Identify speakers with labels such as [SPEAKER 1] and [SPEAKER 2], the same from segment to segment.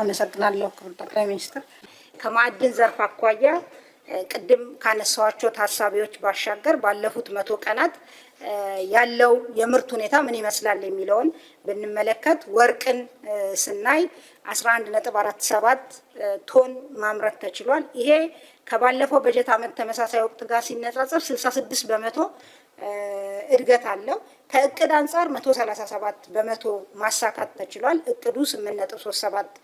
[SPEAKER 1] አመሰግናለሁ ክቡር ጠቅላይ ሚኒስትር። ከማዕድን ዘርፍ አኳያ ቅድም ካነሳዋቸው ታሳቢዎች ባሻገር ባለፉት 100 ቀናት ያለው የምርት ሁኔታ ምን ይመስላል የሚለውን ብንመለከት ወርቅን ስናይ 11.47 ቶን ማምረት ተችሏል። ይሄ ከባለፈው በጀት ዓመት ተመሳሳይ ወቅት ጋር ሲነጻጸር 66% እድገት አለው። ከእቅድ አንፃር 137% ማሳካት ተችሏል። እቅዱ 8.37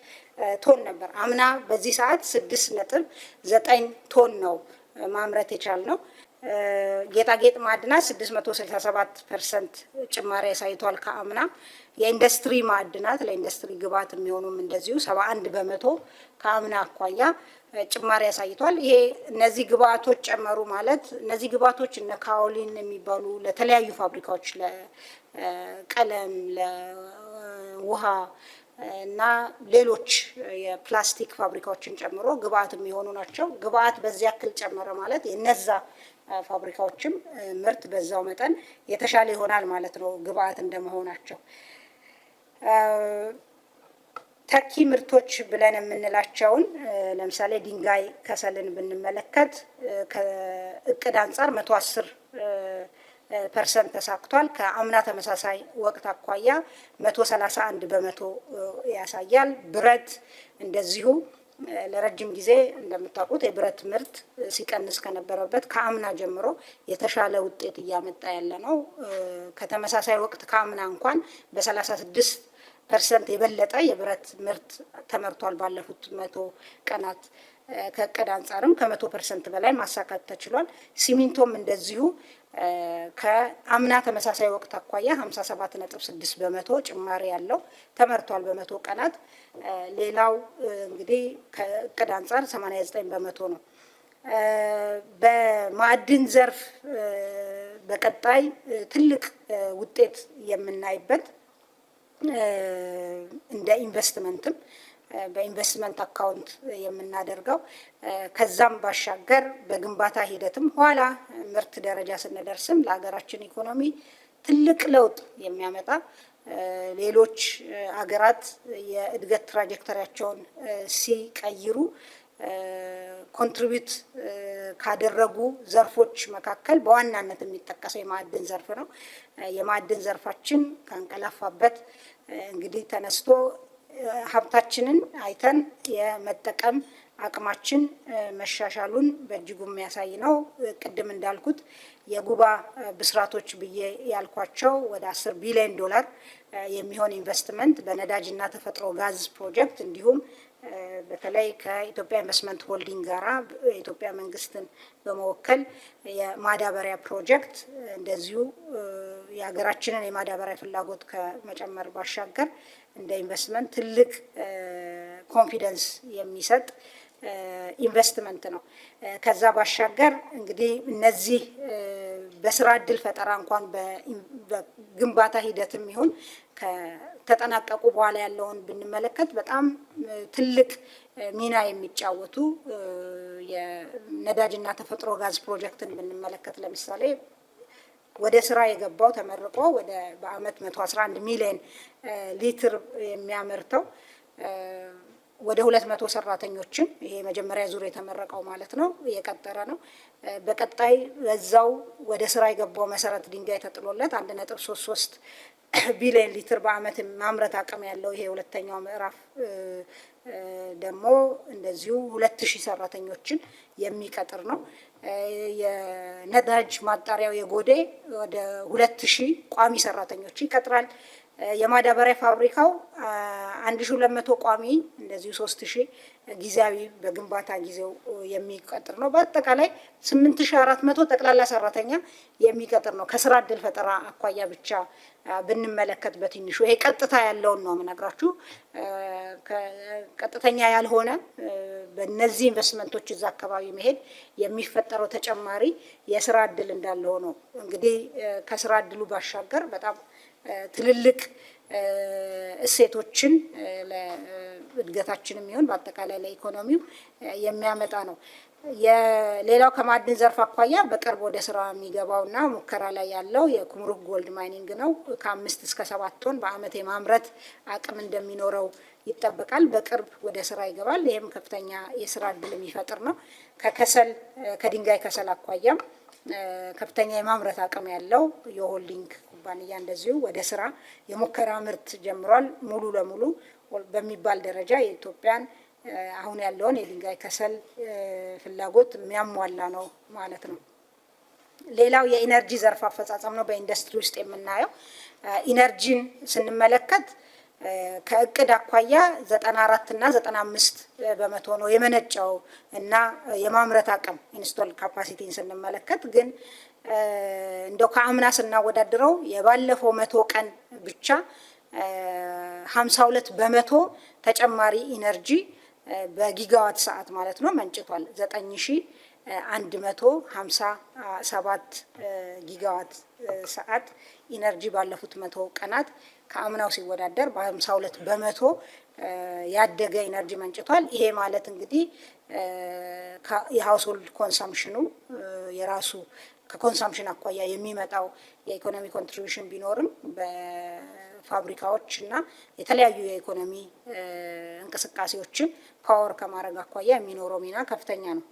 [SPEAKER 1] ቶን ነበር። አምና በዚህ ሰዓት 6.9 ቶን ነው ማምረት የቻልነው። ጌጣጌጥ ማዕድናት 667% ጭማሪ አሳይቷል ከአምና። የኢንዱስትሪ ማዕድናት ለኢንዱስትሪ ግብዓት የሚሆኑም እንደዚሁ 71% ከአምና አኳያ ጭማሪ አሳይቷል። ይሄ እነዚህ ግብዓቶች ጨመሩ ማለት እነዚህ ግብዓቶች እነ ካኦሊን የሚባሉ ለተለያዩ ፋብሪካዎች ለቀለም፣ ለውሃ እና ሌሎች የፕላስቲክ ፋብሪካዎችን ጨምሮ ግብዓት የሚሆኑ ናቸው። ግብዓት በዚህ ያክል ጨመረ ማለት የነዛ ፋብሪካዎችም ምርት በዛው መጠን የተሻለ ይሆናል ማለት ነው ግብዓት እንደመሆናቸው። ተኪ ምርቶች ብለን የምንላቸውን ለምሳሌ ድንጋይ ከሰልን ብንመለከት ከእቅድ አንፃር 110% ተሳክቷል። ከአምና ተመሳሳይ ወቅት አኳያ 131% ያሳያል። ብረት እንደዚሁ ለረጅም ጊዜ እንደምታውቁት የብረት ምርት ሲቀንስ ከነበረበት ከአምና ጀምሮ የተሻለ ውጤት እያመጣ ያለ ነው። ከተመሳሳይ ወቅት ከአምና እንኳን በ36% የበለጠ የብረት ምርት ተመርቷል። ባለፉት 100 ቀናት ከእቅድ አንፃርም ከ100% በላይ ማሳካት ተችሏል። ሲሚንቶም እንደዚሁ ከአምና ተመሳሳይ ወቅት አኳያ 57.6% ጭማሪ ያለው ተመርቷል በ100 ቀናት። ሌላው እንግዲህ ከእቅድ አንፃር 89% ነው። በማዕድን ዘርፍ በቀጣይ ትልቅ ውጤት የምናይበት እንደ ኢንቨስትመንትም በኢንቨስትመንት አካውንት የምናደርገው ከዛም ባሻገር በግንባታ ሂደትም ኋላ ምርት ደረጃ ስንደርስም ለሀገራችን ኢኮኖሚ ትልቅ ለውጥ የሚያመጣ ሌሎች ሀገራት የእድገት ትራጀክተሪያቸውን ሲቀይሩ ኮንትሪቢዩት ካደረጉ ዘርፎች መካከል በዋናነት የሚጠቀሰው የማዕድን ዘርፍ ነው። የማዕድን ዘርፋችን ካንቀላፋበት እንግዲህ ተነስቶ ሀብታችንን አይተን የመጠቀም አቅማችን መሻሻሉን በእጅጉ የሚያሳይ ነው። ቅድም እንዳልኩት የጉባ ብስራቶች ብዬ ያልኳቸው ወደ $10 ቢሊዮን የሚሆን ኢንቨስትመንት በነዳጅና ተፈጥሮ ጋዝ ፕሮጀክት እንዲሁም በተለይ ከኢትዮጵያ ኢንቨስትመንት ሆልዲንግ ጋራ የኢትዮጵያ መንግስትን በመወከል የማዳበሪያ ፕሮጀክት እንደዚሁ የሀገራችንን የማዳበሪያ ፍላጎት ከመጨመር ባሻገር እንደ ኢንቨስትመንት ትልቅ ኮንፊደንስ የሚሰጥ ኢንቨስትመንት ነው። ከዛ ባሻገር እንግዲህ እነዚህ በስራ እድል ፈጠራ እንኳን በግንባታ ሂደትም ይሁን ከተጠናቀቁ በኋላ ያለውን ብንመለከት በጣም ትልቅ ሚና የሚጫወቱ የነዳጅና ተፈጥሮ ጋዝ ፕሮጀክትን ብንመለከት ለምሳሌ ወደ ስራ የገባው ተመርቆ ወደ በአመት 111 ሚሊዮን ሊትር የሚያመርተው ወደ 200 ሰራተኞችን ይሄ መጀመሪያ ዙር የተመረቀው ማለት ነው የቀጠረ ነው። በቀጣይ በዛው ወደ ስራ የገባው መሰረት ድንጋይ ተጥሎለት 1.33 ቢሊዮን ሊትር በአመት ማምረት አቅም ያለው ይሄ ሁለተኛው ምዕራፍ ደግሞ እንደዚሁ 2000 ሰራተኞችን የሚቀጥር ነው። የነዳጅ ማጣሪያው የጎዴ ወደ 2000 ቋሚ ሰራተኞች ይቀጥራል። የማዳበሪያ ፋብሪካው 1200 ቋሚ እንደዚሁ 3000 ጊዜያዊ በግንባታ ጊዜው የሚቀጥር ነው። በአጠቃላይ 8400 ጠቅላላ ሰራተኛ የሚቀጥር ነው። ከስራ እድል ፈጠራ አኳያ ብቻ ብንመለከት በትንሹ ይሄ ቀጥታ ያለውን ነው የምነግራችሁ። ቀጥተኛ ያልሆነ በእነዚህ ኢንቨስትመንቶች እዛ አካባቢ መሄድ የሚፈጠረው ተጨማሪ የስራ እድል እንዳለ ሆኖ እንግዲህ ከስራ እድሉ ባሻገር በጣም ትልልቅ እሴቶችን ለእድገታችንም ይሁን በአጠቃላይ ለኢኮኖሚው የሚያመጣ ነው። የሌላው ከማዕድን ዘርፍ አኳያ በቅርብ ወደ ስራ የሚገባውና ሙከራ ላይ ያለው የኩምሩክ ጎልድ ማይኒንግ ነው። ከ5 እስከ 7 ቶን በአመት የማምረት አቅም እንደሚኖረው ይጠበቃል። በቅርብ ወደ ስራ ይገባል። ይህም ከፍተኛ የስራ እድል የሚፈጥር ነው። ከድንጋይ ከሰል አኳያም ከፍተኛ የማምረት አቅም ያለው የሆልዲንግ ኩባንያ እንደዚሁ ወደ ስራ የሙከራ ምርት ጀምሯል። ሙሉ ለሙሉ በሚባል ደረጃ የኢትዮጵያን አሁን ያለውን የድንጋይ ከሰል ፍላጎት የሚያሟላ ነው ማለት ነው። ሌላው የኢነርጂ ዘርፍ አፈጻጸም ነው። በኢንዱስትሪ ውስጥ የምናየው ኢነርጂን ስንመለከት ከእቅድ አኳያ 94 እና 95 በመቶ ነው የመነጨው እና የማምረት አቅም ኢንስቶል ካፓሲቲን ስንመለከት ግን እንደው ከአምና ስናወዳድረው የባለፈው 100 ቀን ብቻ 52 በመቶ ተጨማሪ ኢነርጂ በጊጋዋት ሰዓት ማለት ነው መንጭቷል። 9157 ጊጋዋት ሰዓት ኢነርጂ ባለፉት 100 ቀናት ከአምናው ሲወዳደር በ52 በመቶ ያደገ ኢነርጂ መንጭቷል። ይሄ ማለት እንግዲህ የሃውስሆልድ ኮንሰምፕሽኑ የራሱ ከኮንሰምፕሽን አኳያ የሚመጣው የኢኮኖሚ ኮንትሪቢዩሽን ቢኖርም በፋብሪካዎች እና የተለያዩ የኢኮኖሚ እንቅስቃሴዎችን ፓወር ከማድረግ አኳያ የሚኖረው ሚና ከፍተኛ ነው።